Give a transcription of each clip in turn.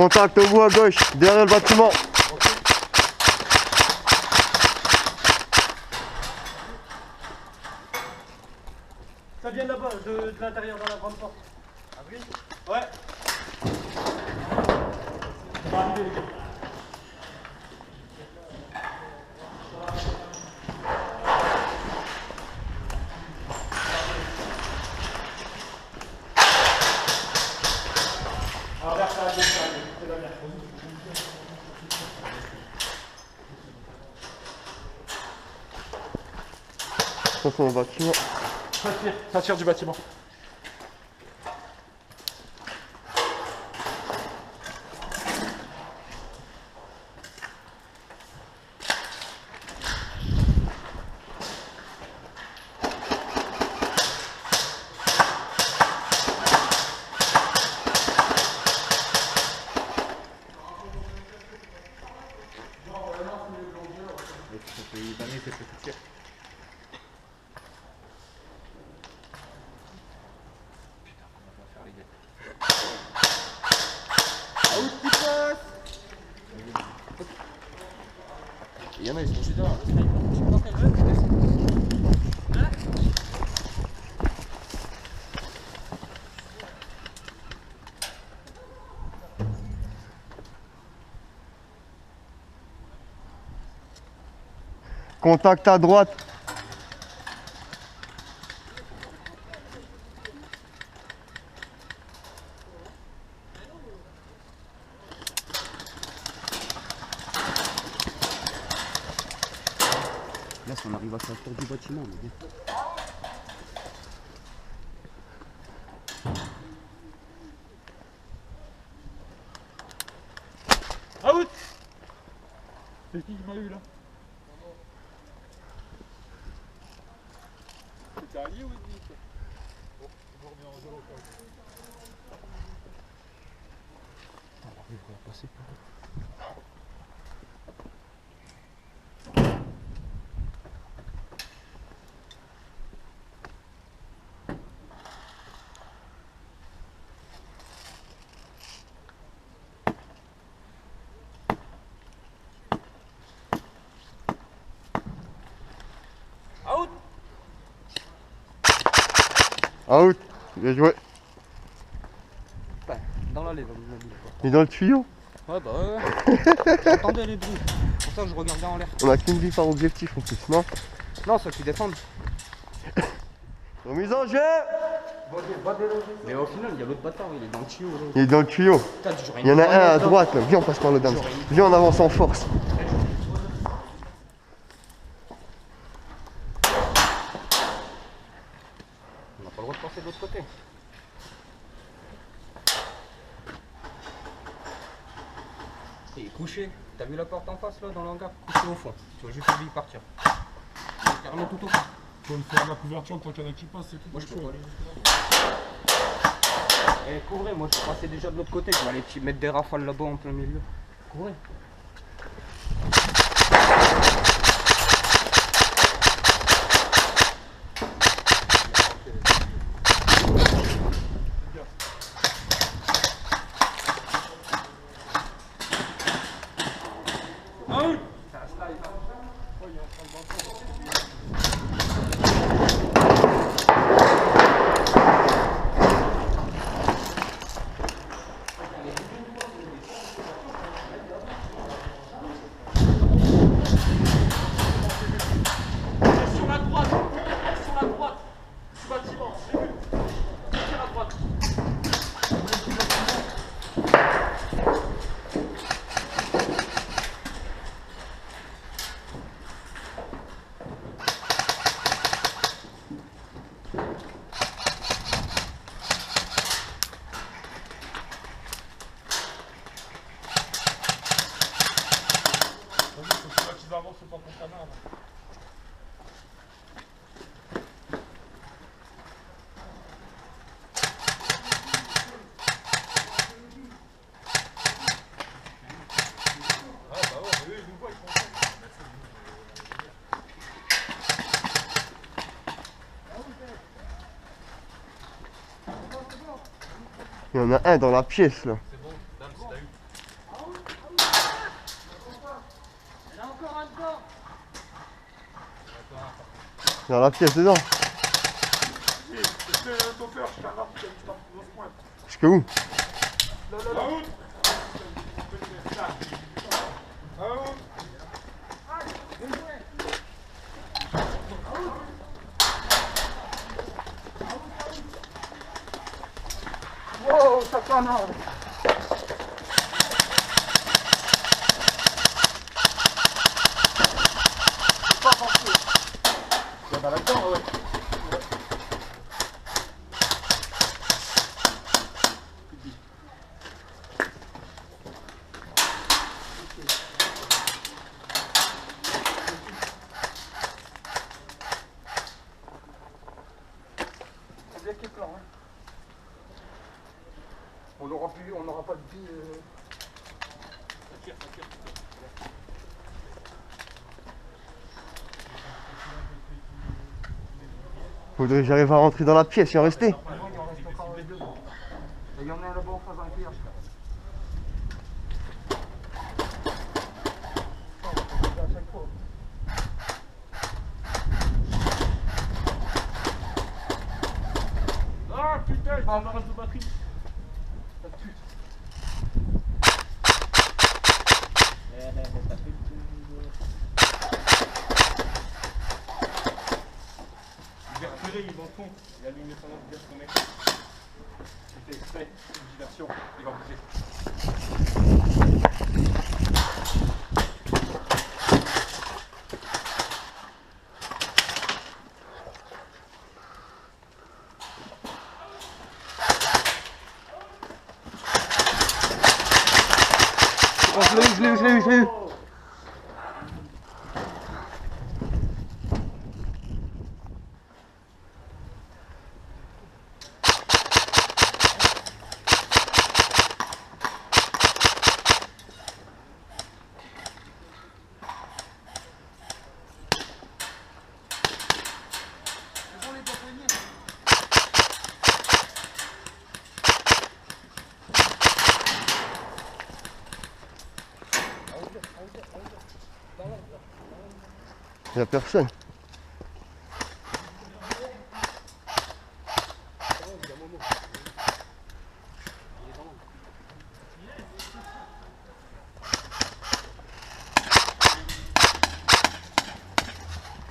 Contact au bout à gauche, derrière le bâtiment. Ça vient là-bas, de l'intérieur dans la grande porte. Ah oui? Ouais. On va arriver les gars. Ah, vers ça, c'est la merde. Ça c'est le bâtiment. Ça tire du bâtiment. Il y en a, ils sont juste là. Contact à droite. Là, si on arrive à faire le tour du bâtiment, on est bien. Out! C'est qui m'a eu là? C'est allié ou ennemi ça? Bon, je remets en zéro quand même. On arrive à passer par là. Out! Out. Bien joué. Dans l'allée, dans le mobile. Il est dans le tuyau. Ouais, bah ouais. J'entendais les bruits. C'est pour ça que je regardais en l'air. On a qu'une vie par objectif en plus, non? Non, ceux qui défendent. Remise en jeu. Mais au final, il y a l'autre bâtard, il est dans le tuyau. Là. Il est dans le tuyau. Putain, j'aurais Il y en a une un à grenade, là. droite. Viens, on passe par le dame. Viens, on avance en force. On n'a pas le droit de passer de l'autre côté. Il est couché. T'as vu la porte en face là dans l'hangar? Couché au fond. Tu vois juste lui partir. Il est carrément tout au fond. Faut me faire la couverture tant qu'il y en a qui passent, c'est tout. Moi je peux pas aller jusque-là. Eh, couvrez, moi je suis passé déjà de l'autre côté. Je vais aller mettre des rafales là-bas en plein milieu. Couvrez. Sur la droite du bâtiment, j'ai vu. Tire à droite. Vas-y, faut qu'ils avancent pas ton canard. Il y en a un dans la pièce là. C'est bon, dame, c'est t'as eu. Dans la pièce dedans. Jusqu'à où? Wow, ça fait un an. C'est pas pensé. Il y en a là-dedans, ouais. C'est bien qu'il est plein, hein. On n'aura pas de vie. Ça tire. Faudrait que j'arrive à rentrer dans la pièce et en rester. Il y en a là-bas en face d'un cuir. Ah putain, il va avoir un de batterie. Il va au fond, il allume les sonnettes, bien son mec. Il fait exprès, c'est une diversion, il va bouger. Oh, je l'ai eu. Il n'y a personne.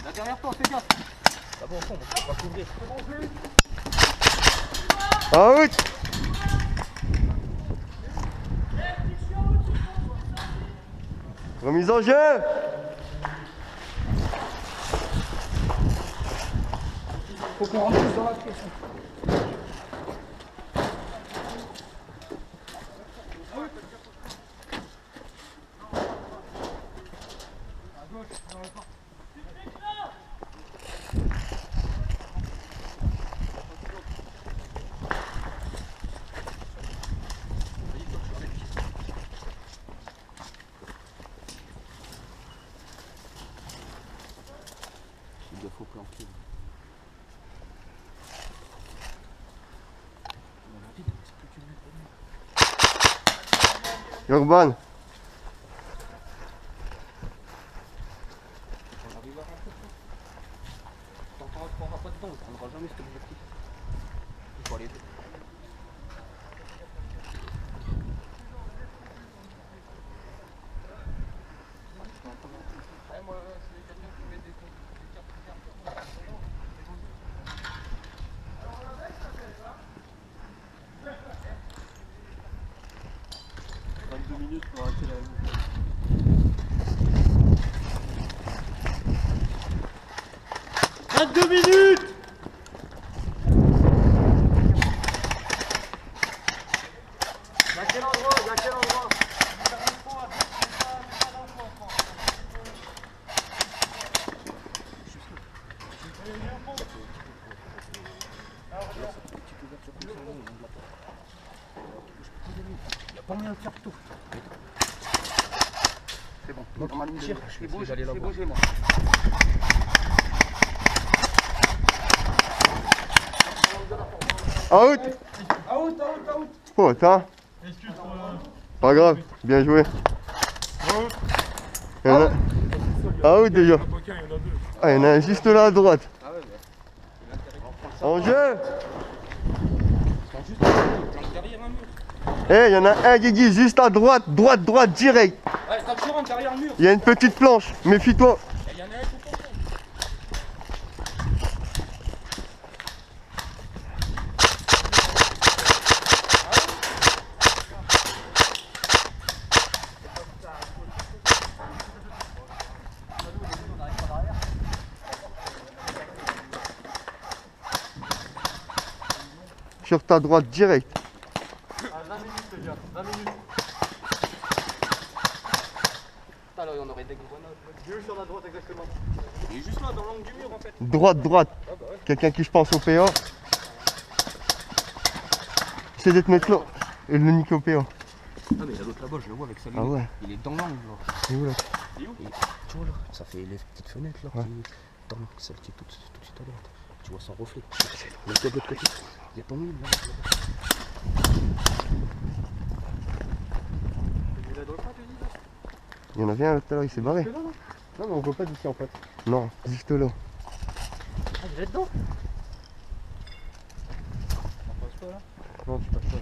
Là derrière toi, fais gaffe. Là-bas au fond, on va couvrir. Ah oui. Remise en jeu. Faut qu'on rentre tous dans la pièce. Il faut planter. Urban. On arrive à rentrer. Tant qu'on ne rentrera pas dedans, on ne prendra jamais cet objectif. Il faut aller vite. Minutes pour arrêter la route. 22 minutes. À quel endroit? Il n'y a pas moyen de faire tout. C'est bon. Donc, Normalement, tire, je vais aller là-bas. bouger moi. Out. Out. Putain. Pas grave, bien joué. Il y en a... Out déjà. Ah, il y en a un juste là à droite. Ah ouais. En jeu. Attends, juste derrière un mur. Eh, il y en a un, Guigui, juste à droite, droite, direct. Ouais, t'as toujours un derrière le mur. Il y a une petpetite planche, méfie-toi. Il y en a un tout au fond. Sur ta droite, direct. À 20 minutes, les gars. 20 minutes. Putain, là, on aurait des grenades. Il est où sur la droite exactement? Il est juste là, dans l'angle du mur, en fait. Droite. Ah bah ouais. Quelqu'un qui je pense au PA. C'est d'être mettre là. Et le nique au PA. Ah, mais il y a l'autre là-bas, je le vois avec sa lunette. Ah ouais. Il est dans l'angle, là. C'est où là? Il est où? Tu vois là, ça fait les petites fenêtres là, Ouais. dans celle qui est tout de suite à droite. Tu vois son reflet. Le de l'autre côté. Il y a ton mur là. Il est dans le coin, tu dis là? Il y en avait un tout à l'heure, il s'est barré. Non, mais on voit pas d'ici en fait. Non, juste là. Ah, il est dedans? On passe pas là? Non, tu passes pas.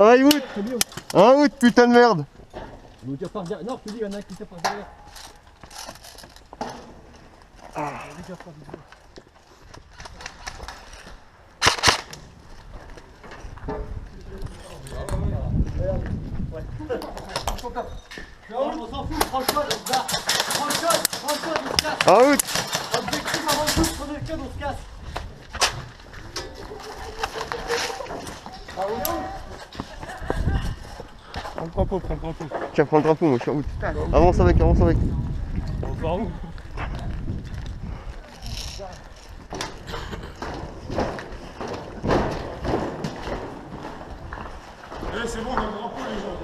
Ah, il wood. C'est mieux. Un wood, putain de merde. Il nous tire par derrière. Non, je te dis, il y en a un qui tire par derrière. Ah, il tire par derrière. Non, on s'en fout, prends le code, on se barre. Prends le code, on se casse. Un wood. Objectif avant le coup, prenez le code, on se casse. Prends le drapeau, prends le drapeau. Tiens, prends le drapeau, moi je suis en wood. Avance avec. On va où? Eh, c'est bon, on a le drapeau les gens.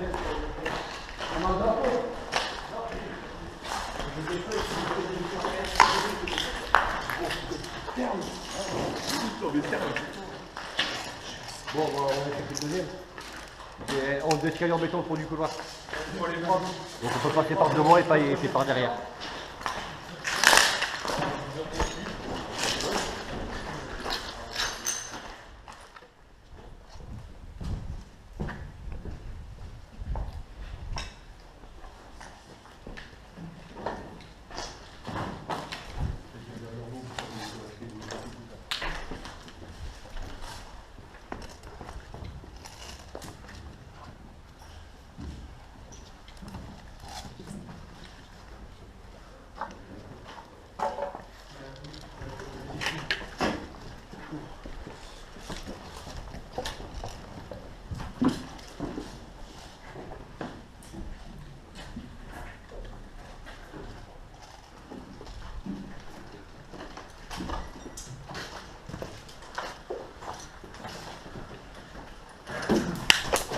Bon, on va essayer le deuxième. Et on doit tirer en béton pour du couloir. Donc on peut passer par devant et pas par derrière.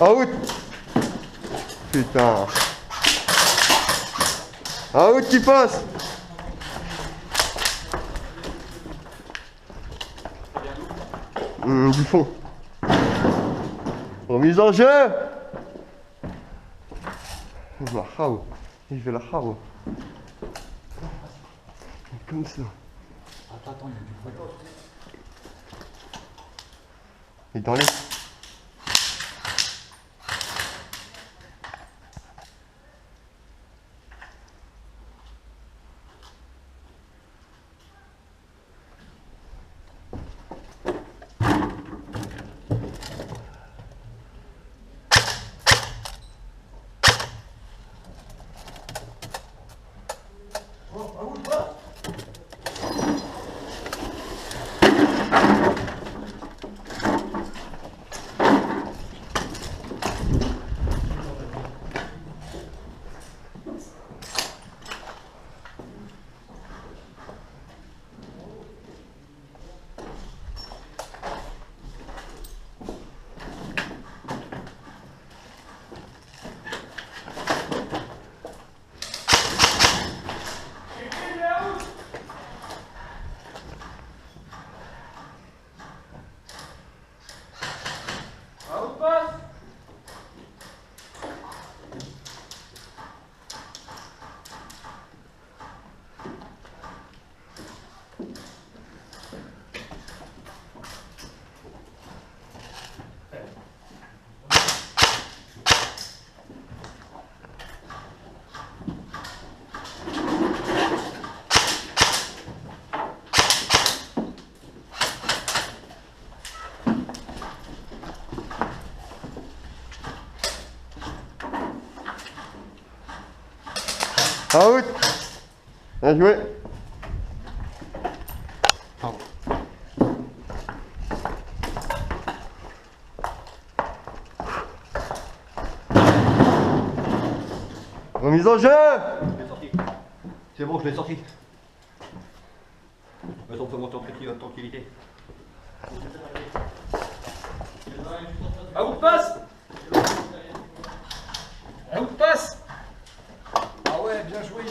Out. Putain. Out qui passe. Du fond. Remise en jeu. La hao. Il fait la hao. Comme ça. Attends, il y a du bruit. Et dans les... Out. Bien joué. Remise en jeu. Je l'ai sorti. C'est bon, je l'ai sorti. Maintenant, on peut monter en tranquillité. Ah, où passe? Ah, où passe? Ah ouais, bien joué.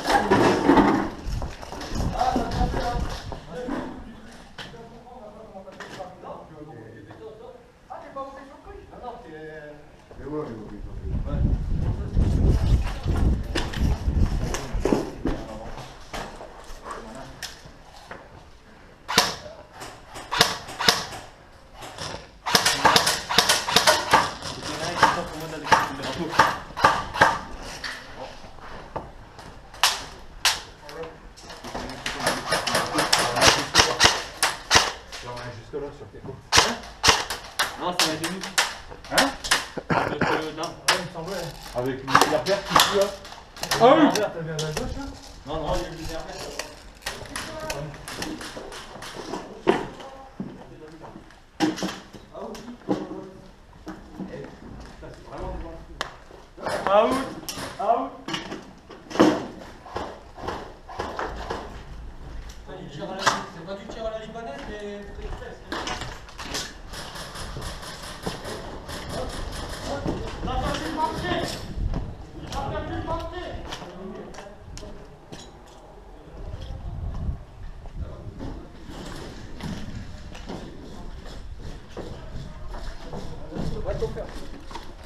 Non, ça va être nous. Hein avec la paire qui suit là. Ah oui. T'as bien la gauche là? Non, non, il y a une paire. Out. Out. C'est pas du tir à la libanaise, mais presque. Ouais, t'en faire.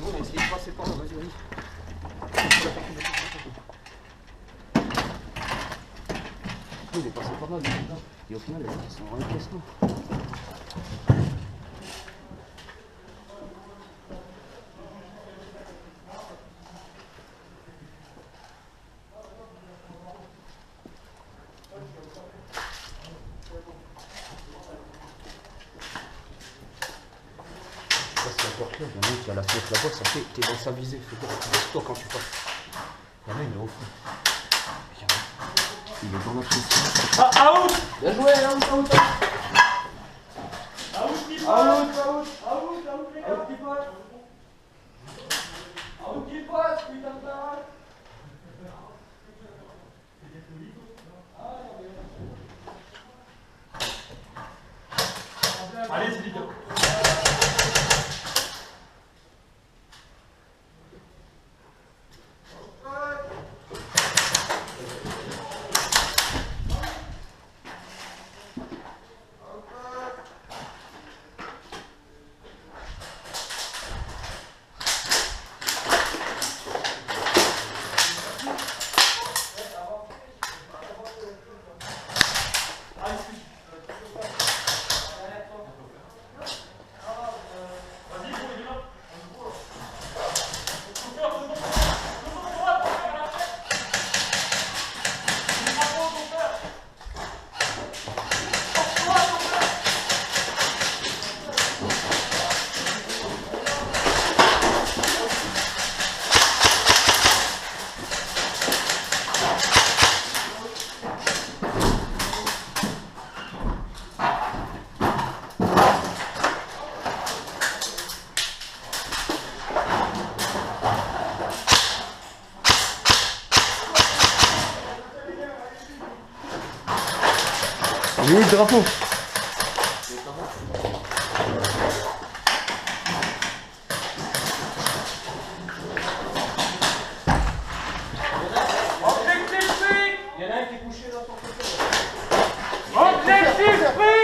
Nous, on a essayé de passer par là, vas-y, vas-y. Il est passé pas mal, et au final, ils sont en encaissement. Il y en a un qui a la fenêtre là-bas, ça fait, t'es dans sa visée, fais toi quand tu passes. Il y en a un, il est au fond. Il est dans la pièce. Ah, out. Bien joué, out. Out qui passe. Out les gars. Out qui passe, putain de parole. Allez, c'est vite. Il est où le drapeau? Objectif pris. Il y en a un qui est couché là sur le côté. Objectif pris.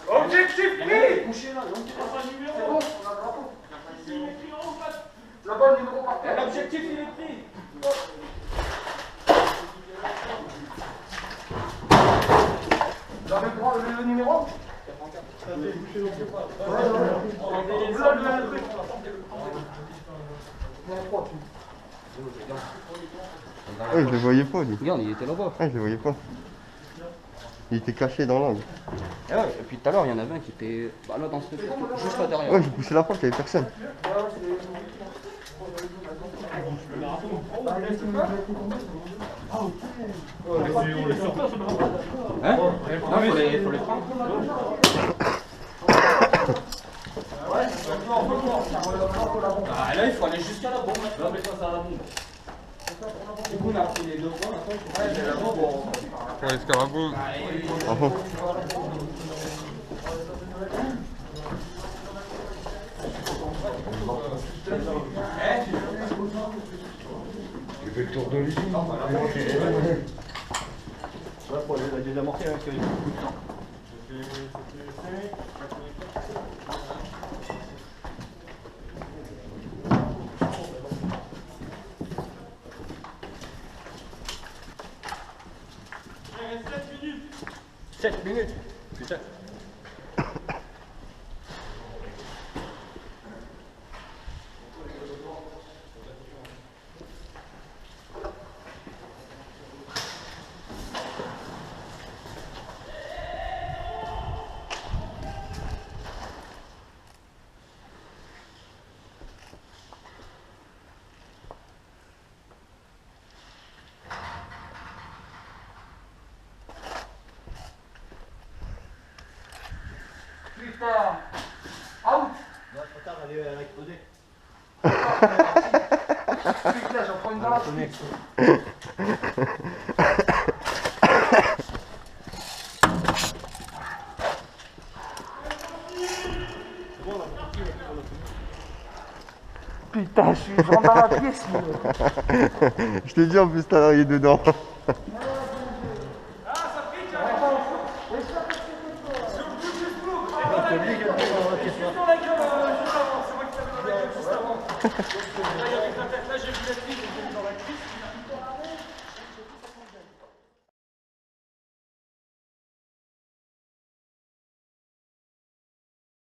Objectif pris. Couché là, donc C'est pas numéro. c'est bon, on a le drapeau. Il est écrit en haut, là. Là-bas, le numéro par terre. L'objectif, il est pris. Vous avez le droit le numéro? Je le voyais pas lui. Regarde, il était là-bas. Je le voyais pas. Il était caché dans l'angle. Et, ouais, et puis tout à l'heure, il y en avait un qui était bah, là dans ce truc, juste là derrière. Ouais, j'ai poussé la porte, il n'y avait personne. Hein? Non, faut les prendre. Ah, là, il faut aller jusqu'à la bombe. Non, mais ça à la bombe. Du coup, on a pris les deux points. Maintenant, la bombe. Pour l'escarabon. Ah bon. J'ai fait le tour de l'usine. Ouais, pour la désamorcer avec beaucoup de temps. Il reste 7 minutes. 7 minutes. Putain. Putain! Out! Non, trop tard, elle a explosé. Putain, j'en prends une dans la suite. Putain, je rentre dans la pièce. Je t'ai dit en plus, t'as est dedans. Là, j'ai vu la fille.